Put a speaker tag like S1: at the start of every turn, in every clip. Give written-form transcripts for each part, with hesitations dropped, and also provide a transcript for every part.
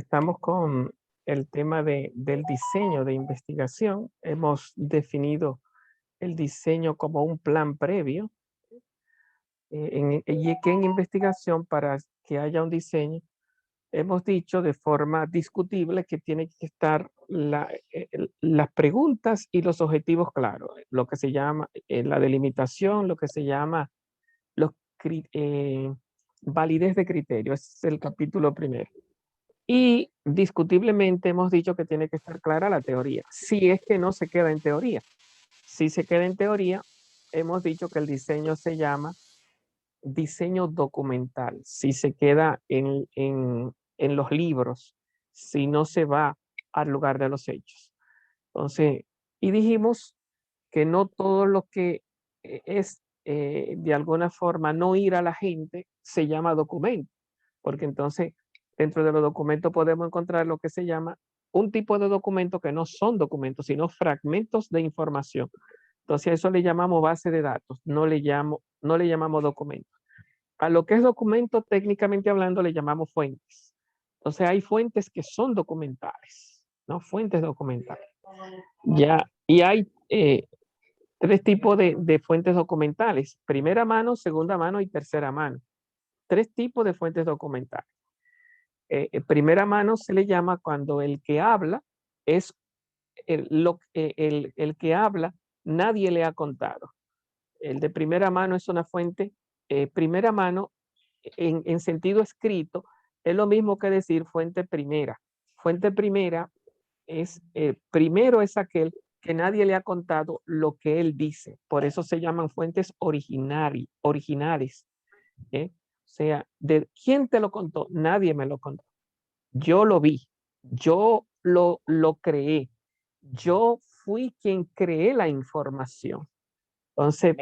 S1: Estamos con el tema del diseño de investigación. Hemos definido el diseño como un plan previo y que en investigación, para que haya un diseño, hemos dicho de forma discutible que tiene que estar las preguntas y los objetivos claros, lo que se llama la delimitación, lo que se llama los validez de criterio. Ese es el capítulo primero. Y discutiblemente hemos dicho que tiene que estar clara la teoría, si es que no se queda en teoría. Si se queda en teoría, hemos dicho que el diseño se llama diseño documental. Si se queda en los libros, si no se va al lugar de los hechos. Entonces, y dijimos que no todo lo que es de alguna forma no ir a la gente se llama documento, porque entonces dentro de los documentos podemos encontrar lo que se llama un tipo de documento que no son documentos, sino fragmentos de información. Entonces a eso le llamamos base de datos, no le llamamos documento. A lo que es documento, técnicamente hablando, le llamamos fuentes. Entonces hay fuentes que son documentales, ¿no? Fuentes documentales. Ya, y hay tres tipos de fuentes documentales: primera mano, segunda mano y tercera mano. Tres tipos de fuentes documentales. Primera mano se le llama cuando el que habla es el que habla, nadie le ha contado. El de primera mano es una fuente, primera mano en sentido escrito, es lo mismo que decir fuente primera. Fuente primera es, primero es aquel que nadie le ha contado lo que él dice. Por eso se llaman fuentes originales. ¿Eh? O sea, ¿de quién te lo contó? Nadie me lo contó. Yo lo vi, yo lo creé, yo fui quien creé la información. Entonces,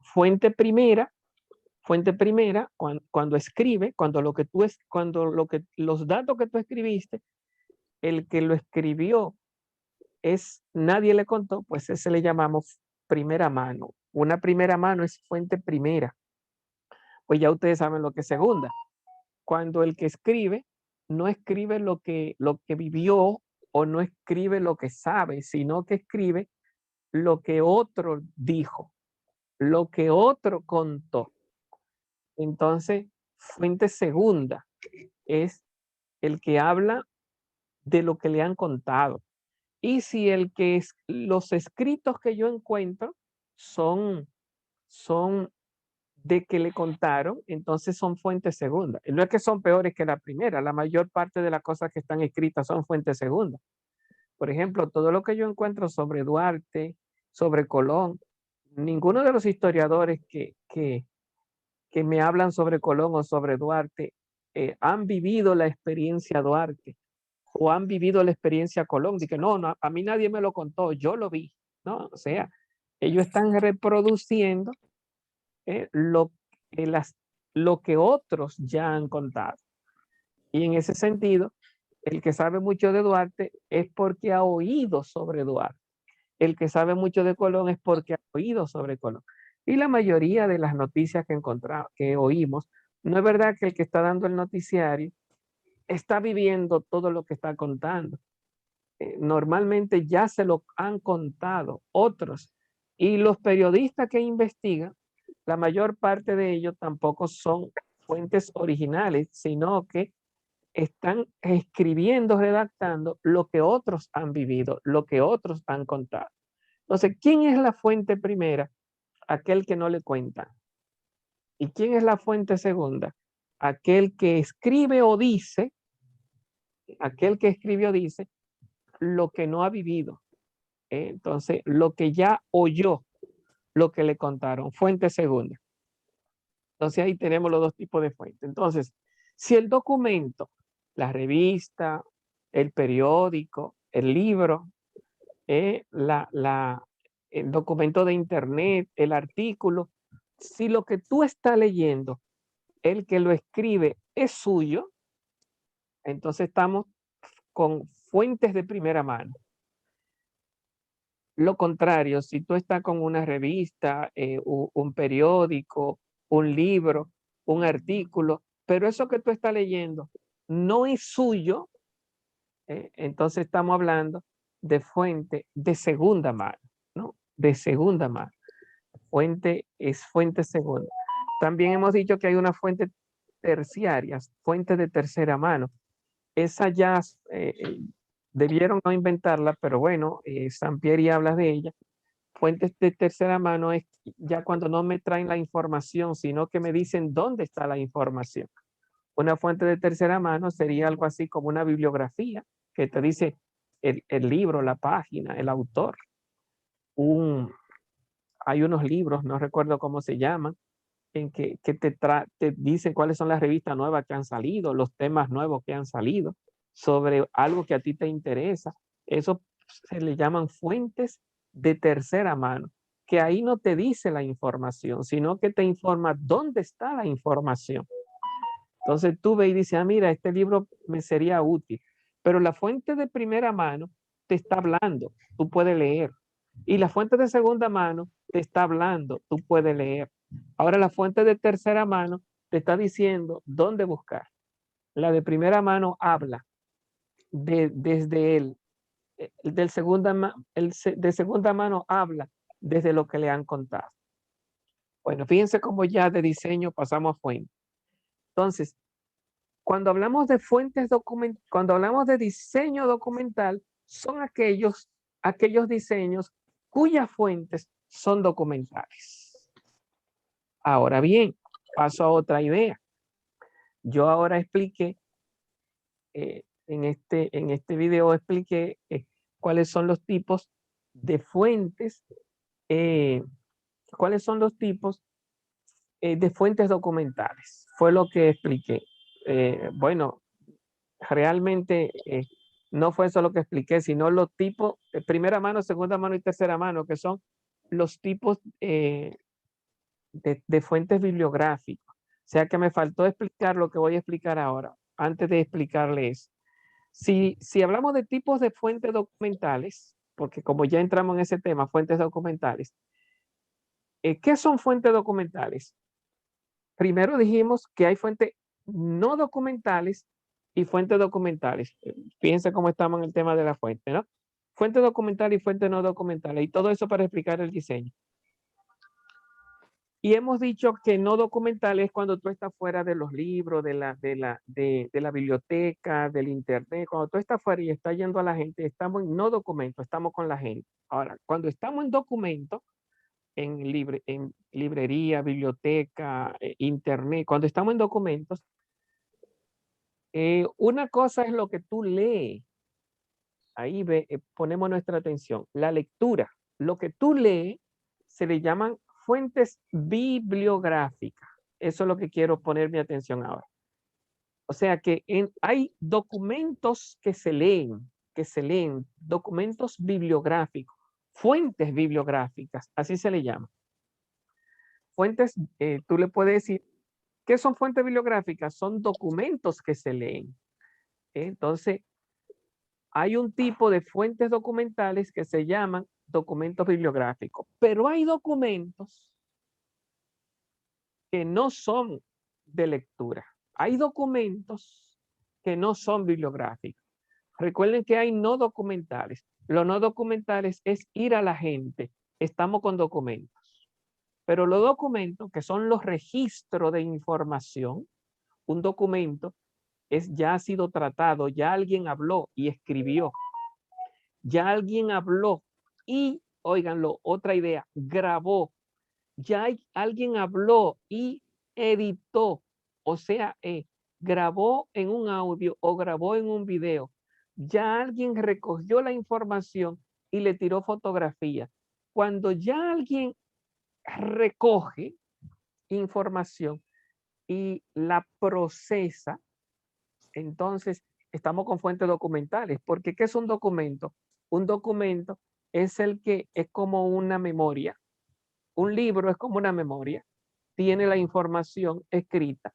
S1: fuente primera, cuando escribe, cuando los datos que tú escribiste, el que lo escribió nadie le contó, pues ese le llamamos primera mano. Una primera mano es fuente primera. Pues ya ustedes saben lo que es segunda. Cuando el que escribe no escribe lo que vivió o no escribe lo que sabe, sino que escribe lo que otro dijo, lo que otro contó. Entonces, fuente segunda es el que habla de lo que le han contado. Y si los escritos que yo encuentro son de que le contaron, entonces son fuentes segundas. No es que son peores que la primera, la mayor parte de las cosas que están escritas son fuentes segundas. Por ejemplo, todo lo que yo encuentro sobre Duarte, sobre Colón, ninguno de los historiadores que me hablan sobre Colón o sobre Duarte han vivido la experiencia Duarte o han vivido la experiencia Colón. Dije, no, a mí nadie me lo contó, yo lo vi, ¿no? O sea, ellos están reproduciendo eh, lo, lo que otros ya han contado. Y en ese sentido, el que sabe mucho de Duarte es porque ha oído sobre Duarte. El que sabe mucho de Colón es porque ha oído sobre Colón. Y la mayoría de las noticias que oímos, no es verdad que el que está dando el noticiario está viviendo todo lo que está contando. Normalmente ya se lo han contado otros. Y los periodistas que investigan, la mayor parte de ellos tampoco son fuentes originales, sino que están escribiendo, redactando lo que otros han vivido, lo que otros han contado. Entonces, ¿quién es la fuente primera? Aquel que no le cuentan. ¿Y quién es la fuente segunda? Aquel que escribe o dice, aquel que escribe o dice lo que no ha vivido. Entonces, lo que ya oyó, lo que le contaron, fuente segunda. Entonces, ahí tenemos los dos tipos de fuentes. Entonces, si el documento, la revista, el periódico, el libro, el documento de internet, el artículo, si lo que tú estás leyendo, el que lo escribe es suyo, entonces estamos con fuentes de primera mano. Lo contrario, si tú estás con una revista, un periódico, un libro, un artículo, pero eso que tú estás leyendo no es suyo, entonces estamos hablando de fuente de segunda mano, ¿no? De segunda mano. Fuente es fuente segunda. También hemos dicho que hay una fuente terciarias, fuentes de tercera mano. Esa ya debieron no inventarla, pero bueno, Sampieri habla de ella. Fuentes de tercera mano es ya cuando no me traen la información, sino que me dicen dónde está la información. Una fuente de tercera mano sería algo así como una bibliografía que te dice el libro, la página, el autor. Hay unos libros, no recuerdo cómo se llaman, en que te dicen cuáles son las revistas nuevas que han salido, los temas nuevos que han salido, sobre algo que a ti te interesa. Eso se le llaman fuentes de tercera mano, que ahí no te dice la información, sino que te informa dónde está la información. Entonces tú ves y dices, mira, este libro me sería útil, pero la fuente de primera mano te está hablando, tú puedes leer. Y la fuente de segunda mano te está hablando, tú puedes leer. Ahora la fuente de tercera mano te está diciendo dónde buscar. La de primera mano habla desde él. El de segunda mano habla desde lo que le han contado. Bueno, fíjense cómo ya de diseño pasamos a fuente. Entonces, cuando hablamos de cuando hablamos de diseño documental, son aquellos diseños cuyas fuentes son documentales. Ahora bien, paso a otra idea. Yo ahora expliqué, en este video expliqué cuáles son los tipos de fuentes, cuáles son los tipos de fuentes documentales. Fue lo que expliqué. Bueno, realmente no fue eso lo que expliqué, sino los tipos de primera mano, segunda mano y tercera mano, que son los tipos de fuentes bibliográficas. O sea que me faltó explicar lo que voy a explicar ahora, antes de explicarles. Si hablamos de tipos de fuentes documentales, porque como ya entramos en ese tema, fuentes documentales, ¿qué son fuentes documentales? Primero dijimos que hay fuentes no documentales y fuentes documentales. Fíjense cómo estamos en el tema de la fuente, ¿no? Fuente documental y fuente no documental. Y todo eso para explicar el diseño. Y hemos dicho que no documental es cuando tú estás fuera de los libros, de la biblioteca, del internet. Cuando tú estás fuera y estás yendo a la gente, estamos en no documento, estamos con la gente. Ahora, cuando estamos en documento, en librería, biblioteca, internet, cuando estamos en documentos, una cosa es lo que tú lees. Ahí ponemos nuestra atención. La lectura. Lo que tú lees se le llaman fuentes bibliográficas. Eso es lo que quiero poner mi atención ahora. O sea que hay documentos que se leen, documentos bibliográficos, fuentes bibliográficas, así se le llama. Fuentes, tú le puedes decir, ¿qué son fuentes bibliográficas? Son documentos que se leen. Entonces, hay un tipo de fuentes documentales que se llaman documentos bibliográficos, pero hay documentos que no son de lectura. Hay documentos que no son bibliográficos. Recuerden que hay no documentales. Los no documentales es ir a la gente. Estamos con documentos. Pero los documentos, que son los registros de información, un documento ya ha sido tratado, ya alguien habló y escribió. Ya alguien habló y, óiganlo, otra idea, grabó. Ya alguien habló y editó. O sea, grabó en un audio o grabó en un video. Ya alguien recogió la información y le tiró fotografía. Cuando ya alguien recoge información y la procesa, entonces estamos con fuentes documentales. Porque ¿qué es un documento? Un documento es el que es como una memoria. Un libro es como una memoria. Tiene la información escrita.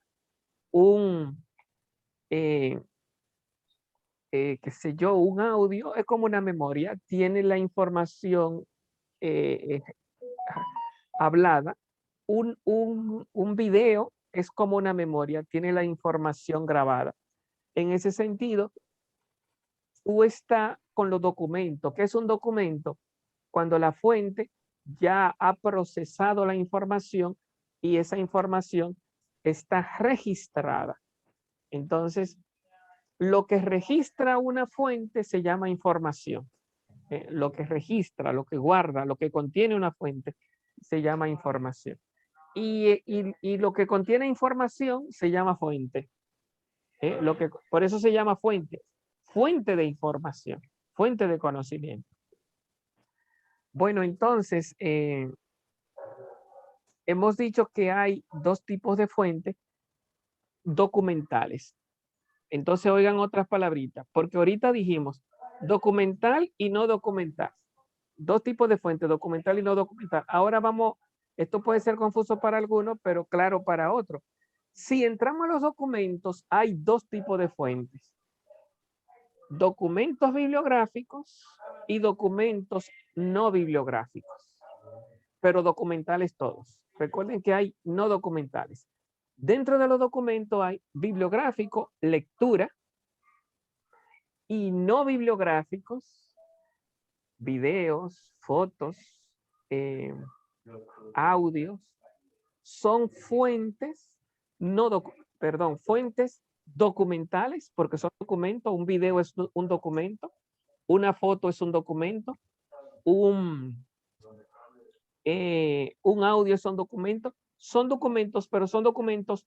S1: Qué sé yo, un audio es como una memoria. Tiene la información eh, hablada. Un video es como una memoria. Tiene la información grabada. En ese sentido, U está con los documentos. ¿Qué es un documento? Cuando la fuente ya ha procesado la información y esa información está registrada. Entonces, lo que registra una fuente se llama información. Lo que registra, lo que guarda, lo que contiene una fuente se llama información. Y lo que contiene información se llama fuente. Por eso se llama fuente. Fuente de información, fuente de conocimiento. Bueno, entonces, hemos dicho que hay dos tipos de fuentes documentales. Entonces, oigan otras palabritas, porque ahorita dijimos documental y no documental. Dos tipos de fuentes, documental y no documental. Ahora vamos, esto puede ser confuso para algunos, pero claro para otros. Si entramos a los documentos, hay dos tipos de fuentes. Documentos bibliográficos y documentos no bibliográficos, pero documentales todos. Recuerden que hay no documentales. Dentro de los documentos hay bibliográfico, lectura, y no bibliográficos, videos, fotos, audios, son fuentes, fuentes documentales, porque son documentos. Un video es un documento, una foto es un documento, un audio es un documento. Son documentos, pero son documentos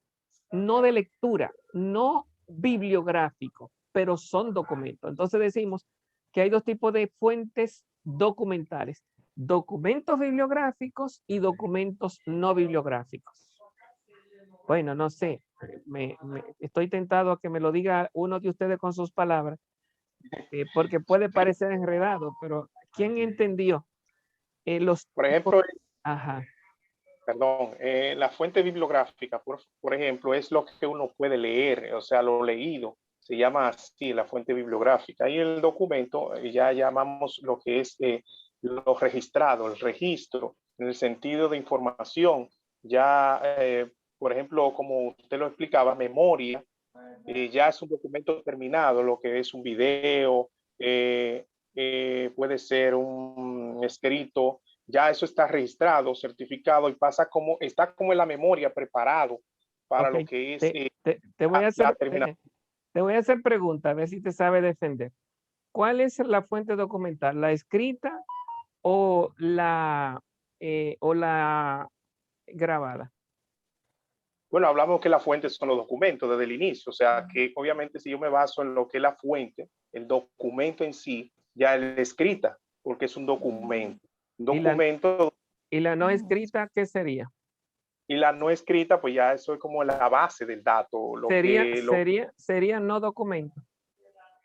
S1: no de lectura, no bibliográficos, pero son documentos. Entonces decimos que hay dos tipos de fuentes documentales: documentos bibliográficos y documentos no bibliográficos. Bueno, no sé, estoy tentado a que me lo diga uno de ustedes con sus palabras, porque puede parecer enredado, pero ¿quién entendió los
S2: Por ejemplo,
S1: Ajá.
S2: perdón, la fuente bibliográfica, por ejemplo, es lo que uno puede leer, o sea, lo leído, se llama así la fuente bibliográfica. Y el documento ya llamamos lo que es lo registrado, el registro, en el sentido de información. Ya, por ejemplo, como usted lo explicaba, memoria, ya es un documento terminado, lo que es un video, puede ser un escrito, ya eso está registrado, certificado y está como en la memoria preparado para
S1: Okay.
S2: lo que es
S1: te voy a hacer,
S2: la terminación.
S1: te voy a hacer pregunta, a ver si te sabe defender. ¿Cuál es la fuente documental? ¿La escrita o la grabada?
S2: Bueno, hablamos que las fuentes son los documentos desde el inicio, o sea que obviamente si yo me baso en lo que es la fuente, el documento en sí, ya es escrita, porque es un documento. Un documento.
S1: ¿Y la no escrita qué sería?
S2: Y la no escrita, pues ya eso es como la base del dato.
S1: Sería no documento.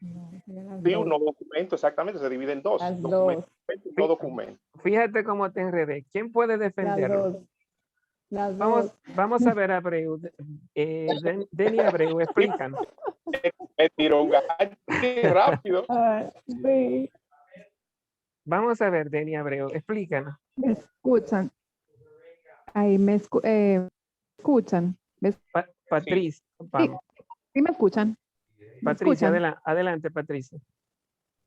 S2: Sí, un no documento, exactamente, se divide en dos.
S3: Las
S2: Documento,
S3: dos.
S2: no documento.
S1: Fíjate cómo te enredé. ¿Quién puede defenderlo?
S3: Las dos.
S1: Vamos a ver, Abreu. Denny Abreu, explícanos.
S2: Me tiró un gallo rápido.
S3: Sí.
S1: Vamos a ver, Denny Abreu, explícanos.
S3: Me escuchan. Ahí me escuchan.
S1: Patricia, vamos.
S3: Sí me escuchan.
S1: Patricia, adelante, Patricia.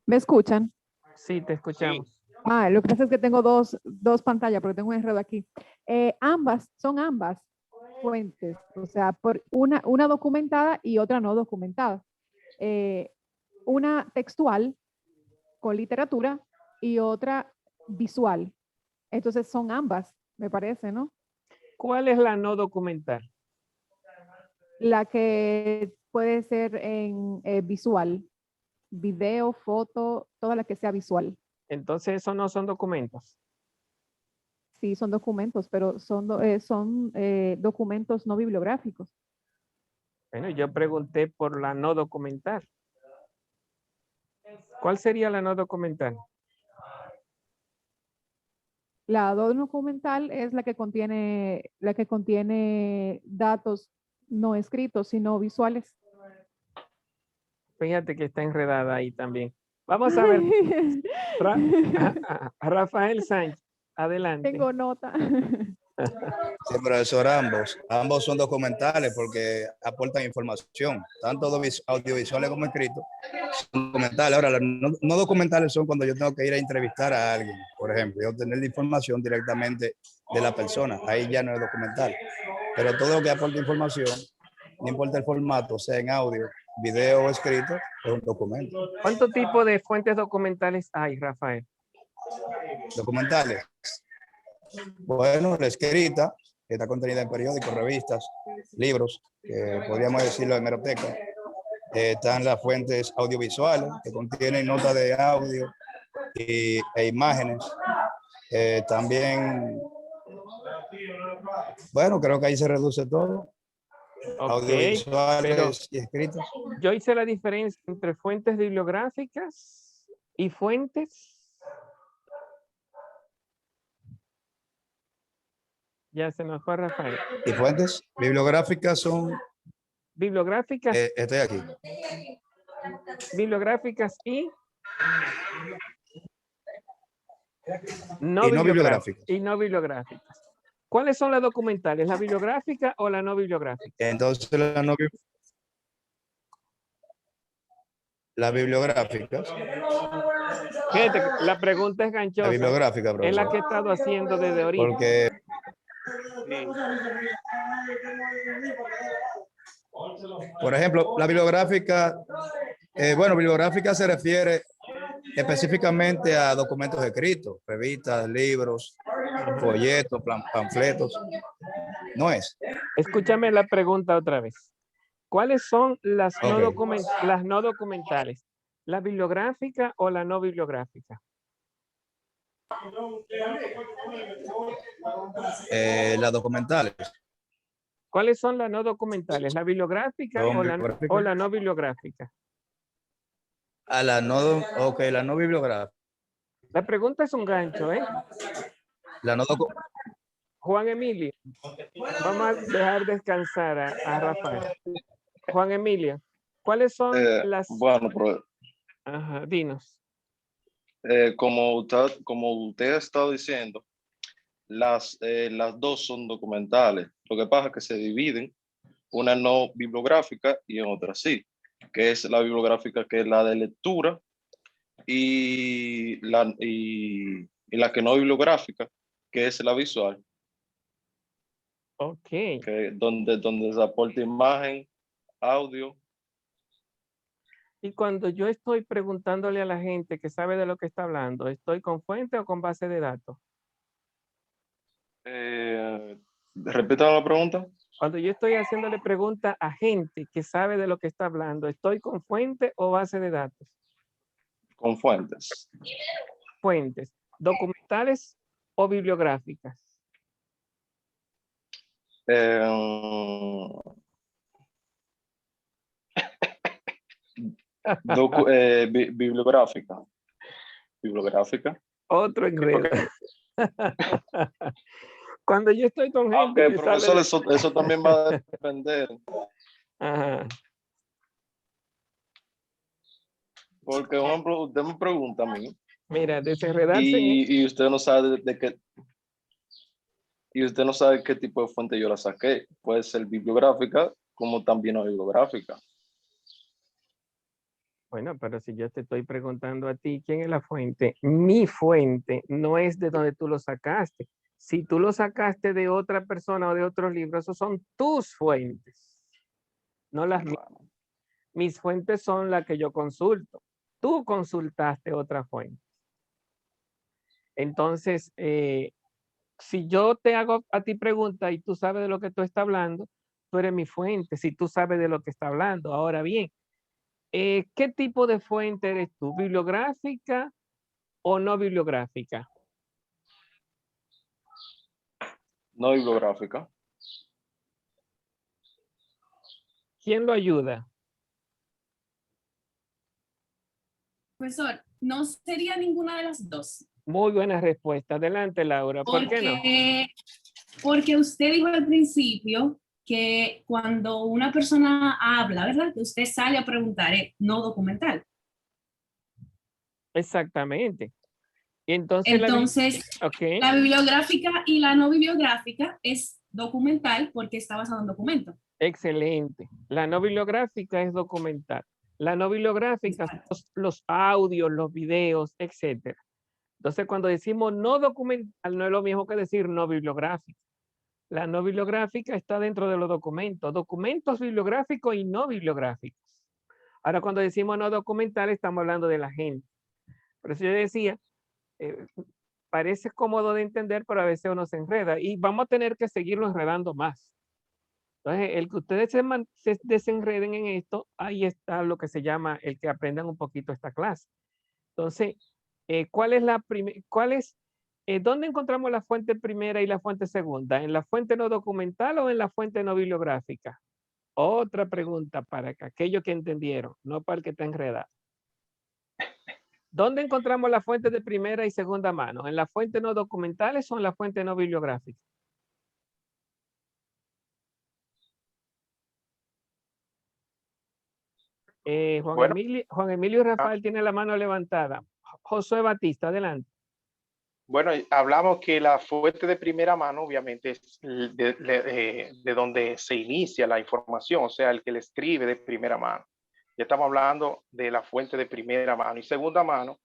S3: ¿Me escuchan?
S1: Sí, te escuchamos.
S3: Sí. Lo que pasa es que tengo dos pantallas, porque tengo un enredo aquí. Son ambas fuentes, o sea, por una documentada y otra no documentada. Una textual con literatura y otra visual. Entonces son ambas, me parece, ¿no?
S1: ¿Cuál es la no documental?
S3: La que puede ser en visual, video, foto, toda la que sea visual.
S1: Entonces, esos no son documentos.
S3: Sí, son documentos, pero son documentos no bibliográficos.
S1: Bueno, yo pregunté por la no documental. ¿Cuál sería la no documental?
S3: La no documental es la que contiene datos no escritos, sino visuales.
S1: Fíjate que está enredada ahí también. Vamos a ver. Rafael Sánchez, adelante.
S3: Tengo nota.
S4: Sí, profesor, ambos son documentales porque aportan información, tanto audiovisuales como escritos, son documentales. Ahora, no documentales son cuando yo tengo que ir a entrevistar a alguien, por ejemplo, y obtener la información directamente de la persona, ahí ya no es documental. Pero todo lo que aporta información, no importa el formato, sea en audio, video o escrito, es un documento.
S1: ¿Cuánto tipo de fuentes documentales hay, Rafael?
S4: Documentales. Bueno, la escrita, que está contenida en periódicos, revistas, libros, podríamos decirlo, hemeroteca. Están las fuentes audiovisuales, que contienen notas de audio e imágenes. También, bueno, creo que ahí se reduce todo. Audiovisuales y escritos.
S1: Yo hice la diferencia entre fuentes bibliográficas y fuentes. Ya se nos fue Rafael.
S4: ¿Y fuentes bibliográficas son?
S1: Bibliográficas.
S4: Estoy aquí.
S1: Bibliográficas y no
S4: bibliográficas.
S1: Y no bibliográficas. ¿Cuáles son las documentales? ¿La bibliográfica o la no bibliográfica?
S4: Entonces, las bibliográficas.
S1: Fíjate, la pregunta es ganchosa.
S4: La bibliográfica, profesor.
S1: Es la que he estado haciendo desde ahorita.
S4: Porque por ejemplo, la bibliográfica, bibliográfica se refiere específicamente a documentos escritos, revistas, libros, folletos, panfletos. No es.
S1: Escúchame la pregunta otra vez. ¿Cuáles son las no documentales? ¿La bibliográfica o la no bibliográfica?
S4: Las documentales.
S1: ¿Cuáles son las no documentales? ¿La bibliográfica o la no bibliográfica?
S4: La no bibliográfica.
S1: La pregunta es un gancho, ¿eh? Juan Emilio, vamos a dejar descansar a Rafael. Juan Emilio, ¿cuáles son las...
S5: Bueno,
S1: Ajá, dinos.
S5: Como usted ha estado diciendo, las dos son documentales. Lo que pasa es que se dividen, una no bibliográfica y en otra sí, que es la bibliográfica, que es la de lectura, y la que no bibliográfica, que es la visual.
S1: Ok.
S5: Donde se aporta imagen, audio.
S1: Y cuando yo estoy preguntándole a la gente que sabe de lo que está hablando, ¿estoy con fuente o con base de datos?
S5: Repita la pregunta.
S1: Cuando yo estoy haciéndole pregunta a gente que sabe de lo que está hablando, ¿estoy con fuente o base de datos?
S5: Con fuentes.
S1: Fuentes. ¿Documentales o bibliográficas?
S5: Bibliográfica. Bibliográfica.
S1: Otro enredo. Cuando yo estoy con gente que
S5: profesor,
S1: sabe...
S5: eso también va a depender.
S1: Ajá.
S5: Porque, por ejemplo, usted me pregunta a mí.
S1: Mira, desenredarse.
S5: Y usted no sabe de qué. Y usted no sabe qué tipo de fuente yo la saqué. Puede ser bibliográfica como también no bibliográfica.
S1: Bueno, pero si yo te estoy preguntando a ti, ¿quién es la fuente? Mi fuente no es de donde tú lo sacaste. Si tú lo sacaste de otra persona o de otros libros, esos son tus fuentes, no las mías. Mis fuentes son las que yo consulto. Tú consultaste otra fuente. Entonces, si yo te hago a ti pregunta y tú sabes de lo que tú estás hablando, tú eres mi fuente, si tú sabes de lo que está hablando. Ahora bien, ¿qué tipo de fuente eres tú? ¿Bibliográfica o no bibliográfica?
S5: No bibliográfica.
S1: ¿Quién lo ayuda?
S6: Profesor, no sería ninguna de las dos.
S1: Muy buena respuesta. Adelante, Laura. ¿Por qué no?
S6: Porque usted dijo al principio que cuando una persona habla, ¿verdad? Que usted sale a preguntar, no documental.
S1: Exactamente. Y entonces,
S6: Entonces,
S1: okay.
S6: La bibliográfica y la no bibliográfica es documental porque está basado en documento.
S1: Excelente. La no bibliográfica es documental. La no bibliográfica son los audios, los videos, etcétera. Entonces, cuando decimos no documental, no es lo mismo que decir no bibliográfica. La no bibliográfica está dentro de los documentos, documentos bibliográficos y no bibliográficos. Ahora, cuando decimos no documental, estamos hablando de la gente. Por eso yo decía, parece cómodo de entender, pero a veces uno se enreda y vamos a tener que seguirlo enredando más. Entonces, el que ustedes se desenreden en esto, ahí está lo que se llama el que aprendan un poquito esta clase. Entonces, ¿dónde encontramos la fuente primera y la fuente segunda? ¿En la fuente no documental o en la fuente no bibliográfica? Otra pregunta para aquellos que entendieron, no para el que está enredado. ¿Dónde encontramos la fuente de primera y segunda mano? ¿En la fuente no documentales o en la fuente no bibliográfica? Juan Emilio y Rafael tienen la mano levantada. Josué Batista, adelante.
S2: Bueno, hablamos que la fuente de primera mano, obviamente, es de donde se inicia la información, o sea, el que le escribe de primera mano. Ya estamos hablando de la fuente de primera mano. Y segunda mano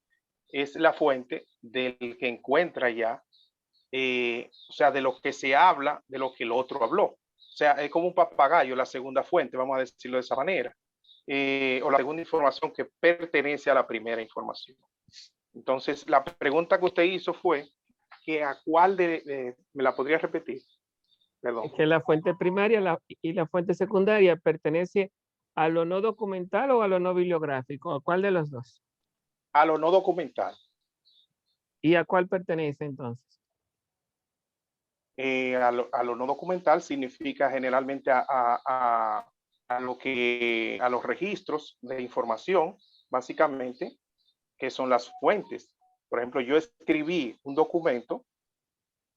S2: es la fuente del que encuentra ya, o sea, de lo que se habla, de lo que el otro habló. O sea, es como un papagayo, la segunda fuente, vamos a decirlo de esa manera. O la segunda información que pertenece a la primera información. Entonces, la pregunta que usted hizo fue que a cuál ¿me la podría repetir? Perdón.
S1: Es que la fuente primaria y la fuente secundaria pertenece a lo no documental o a lo no bibliográfico. ¿A cuál de los dos?
S2: A lo no documental.
S1: ¿Y a cuál pertenece entonces?
S2: A lo no documental significa generalmente a los registros de información, básicamente, que son las fuentes. Por ejemplo, yo escribí un documento,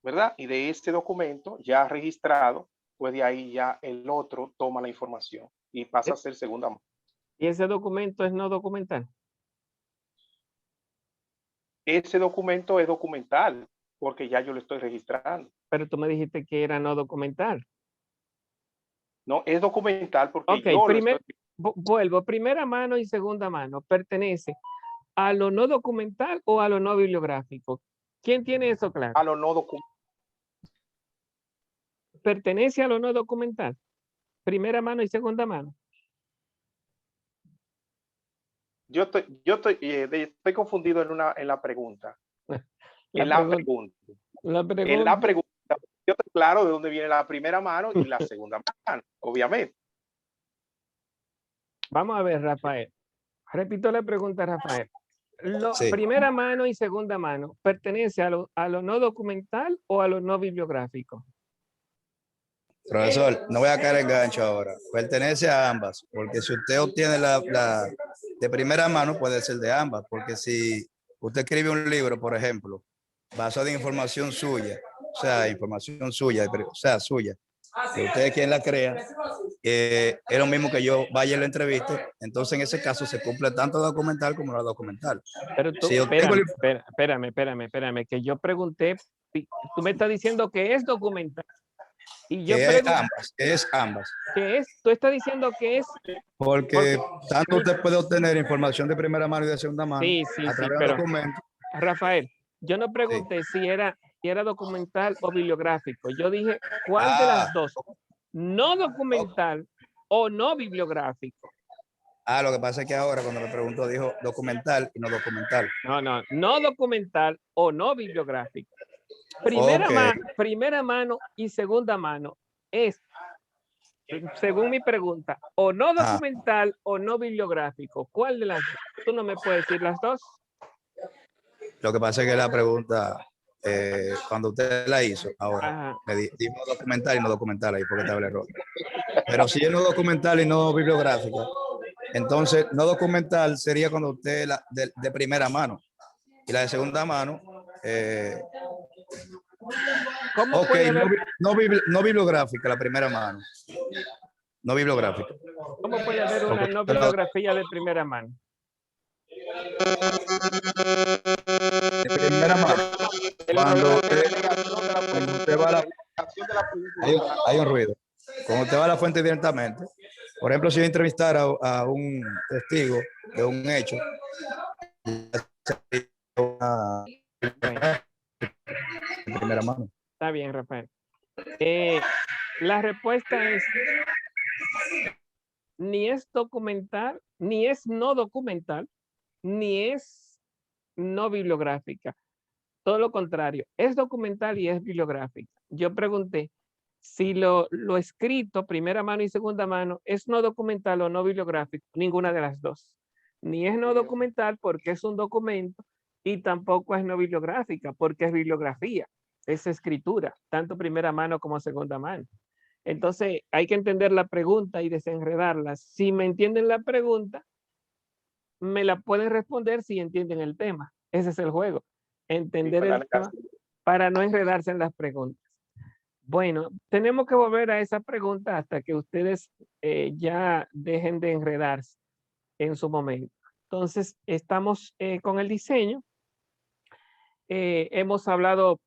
S2: ¿verdad? Y de este documento ya registrado, pues de ahí ya el otro toma la información y pasa a ser segunda mano.
S1: ¿Y ese documento es no documental?
S2: Ese documento es documental porque ya yo lo estoy registrando.
S1: Pero tú me dijiste que era no documental.
S2: No, es documental porque
S1: okay, vuelvo, primera mano y segunda mano. ¿Pertenece a lo no documental o a lo no bibliográfico? ¿Quién tiene eso claro?
S2: A lo no documental.
S1: ¿Pertenece a lo no documental? Primera mano y segunda mano.
S2: Yo estoy confundido en la pregunta. En la pregunta. Yo estoy claro de dónde viene la primera mano y la segunda mano, obviamente.
S1: Vamos a ver, Rafael. Repito la pregunta, Rafael.
S4: Sí.
S1: Primera mano y segunda mano, ¿pertenece a lo no documental o a lo no bibliográfico?
S4: Profesor, no voy a caer en gancho ahora. Pertenece a ambas, porque si usted obtiene la de primera mano, puede ser de ambas, porque si usted escribe un libro, por ejemplo, basado en información suya, o sea, información suya, o sea, suya, que usted es quien la crea, es lo mismo que yo vaya y lo entreviste, entonces en ese caso se cumple tanto documental como no documental.
S1: Pero tú,
S4: si
S1: espérame, que yo pregunté, tú me estás diciendo que es documental. Y yo
S4: es ambas.
S1: ¿Qué es? Tú estás diciendo que es.
S4: Porque tanto usted puede obtener información de primera mano y de segunda mano a través de documentos.
S1: Rafael, yo no pregunté si era documental o bibliográfico. Yo dije, ¿cuál de las dos? No documental o no bibliográfico.
S4: Lo que pasa es que ahora cuando me preguntó dijo documental y no documental.
S1: No documental o no bibliográfico. Primera mano y segunda mano es, según mi pregunta, o no documental o no bibliográfico. ¿Cuál de las dos? ¿Tú no me puedes decir las dos?
S4: Lo que pasa es que la pregunta, cuando usted la hizo, ahora, me dijo documental y no documental, ahí porque estaba el error. Pero si es no documental y no bibliográfica, entonces no documental sería cuando usted de primera mano. Y la de segunda mano,
S1: ¿Cómo puede haber?
S4: No bibliográfica, la primera mano. No bibliográfica.
S1: ¿Cómo puede haber una no bibliografía de primera mano?
S4: De primera Cuando
S2: problema
S4: usted,
S2: es la negación de la
S4: cuando
S2: pregunta,
S4: usted va a la,
S2: negación de la pregunta
S4: hay,
S2: inicial.
S4: hay un ruido. Cuando usted va a la fuente directamente, por ejemplo, si yo entrevistara a un testigo de un hecho, una
S1: Bueno,
S4: de primera mano.
S1: está bien, Rafael. La respuesta es ni es documental, ni es no documental, ni es no bibliográfica. Todo lo contrario, es documental y es bibliográfica. Yo pregunté si lo escrito, primera mano y segunda mano, es no documental o no bibliográfico. Ninguna de las dos. Ni es no documental porque es un documento y tampoco es no bibliográfica porque es bibliografía, es escritura, tanto primera mano como segunda mano. Entonces hay que entender la pregunta y desenredarla. Si me entienden la pregunta, me la pueden responder si entienden el tema. Ese es el juego. Entender el tema para no enredarse en las preguntas. Bueno, tenemos que volver a esa pregunta hasta que ustedes ya dejen de enredarse en su momento. Entonces, estamos con el diseño. Hemos hablado,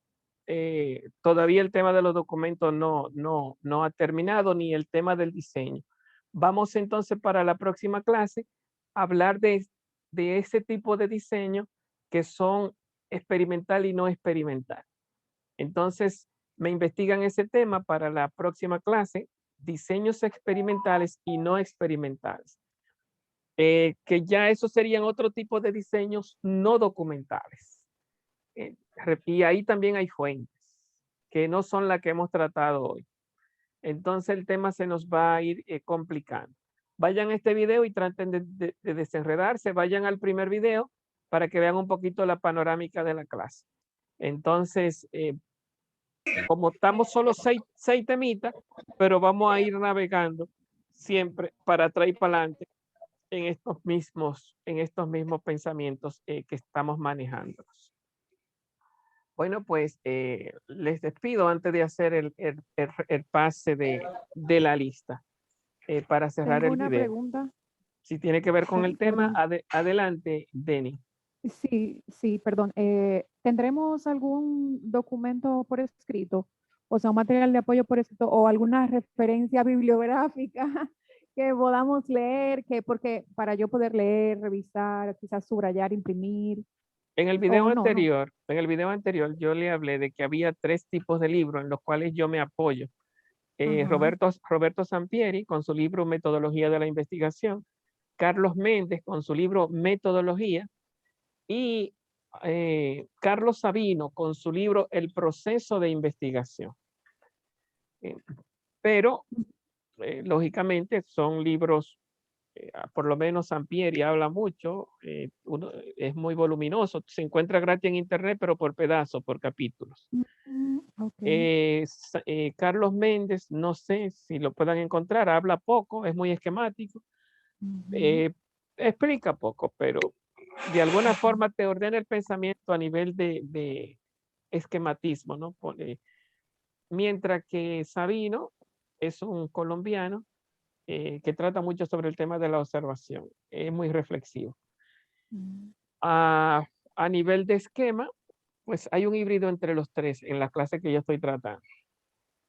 S1: todavía el tema de los documentos no ha terminado, ni el tema del diseño. Vamos entonces para la próxima clase a hablar de ese tipo de diseño que son experimental y no experimental. Entonces, me investigan ese tema para la próxima clase, diseños experimentales y no experimentales. Que ya esos serían otro tipo de diseños no documentales. Y ahí también hay fuentes que no son las que hemos tratado hoy. Entonces el tema se nos va a ir complicando. Vayan a este video y traten de desenredarse. Vayan al primer video para que vean un poquito la panorámica de la clase. Entonces, como estamos solo seis temitas, pero vamos a ir navegando siempre para atrás y para adelante en estos mismos pensamientos que estamos manejando. Bueno, pues les despido antes de hacer el pase de la lista para cerrar
S3: Tengo
S1: el
S3: una
S1: video.
S3: pregunta.
S1: Si tiene que ver con el tema,
S3: Perdón.
S1: adelante, Denny.
S3: Sí, perdón. ¿Tendremos algún documento por escrito? O sea, un material de apoyo por escrito o alguna referencia bibliográfica que podamos leer, porque para yo poder leer, revisar, quizás subrayar, imprimir,
S1: En el video
S3: o no, no.
S1: anterior, yo le hablé de que había 3 tipos de libros en los cuales yo me apoyo.
S3: Ajá.
S1: Roberto Sampieri con su libro Metodología de la Investigación, Carlos Méndez con su libro Metodología y Carlos Sabino con su libro El proceso de investigación. Pero, lógicamente, son libros, por lo menos Sampieri habla mucho, es muy voluminoso, se encuentra gratis en internet, pero por pedazos, por capítulos.
S3: Ok.
S1: Carlos Méndez, no sé si lo puedan encontrar, habla poco, es muy esquemático, explica poco, pero de alguna forma te ordena el pensamiento a nivel de esquematismo, ¿no? Mientras que Sabino es un colombiano que trata mucho sobre el tema de la observación, es muy reflexivo. A nivel de esquema, pues hay un híbrido entre los 3 en la clase que yo estoy tratando.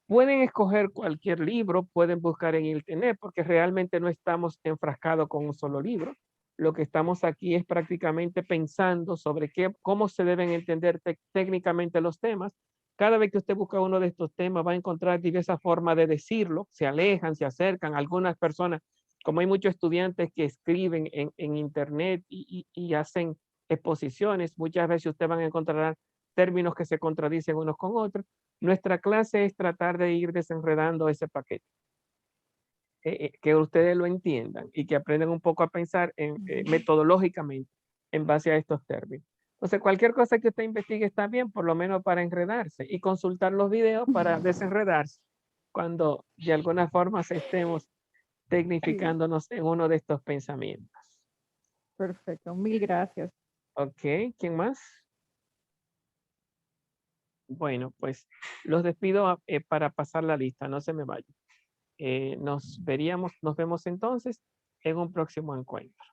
S1: Pueden escoger cualquier libro, pueden buscar en internet, porque realmente no estamos enfrascados con un solo libro. Lo que estamos aquí es prácticamente pensando sobre cómo se deben entender técnicamente los temas. Cada vez que usted busca uno de estos temas va a encontrar diversas formas de decirlo, se alejan, se acercan. Algunas personas, como hay muchos estudiantes que escriben en internet y hacen exposiciones, muchas veces usted van a encontrar términos que se contradicen unos con otros. Nuestra clase es tratar de ir desenredando ese paquete. Que ustedes lo entiendan y que aprendan un poco a pensar metodológicamente en base a estos términos. Entonces, cualquier cosa que usted investigue está bien, por lo menos para enredarse y consultar los videos para desenredarse cuando de alguna forma estemos tecnificándonos en uno de estos pensamientos.
S3: Perfecto, mil gracias.
S1: Ok, ¿quién más? Bueno, pues los despido para pasar la lista, no se me vayan. Nos vemos entonces en un próximo encuentro.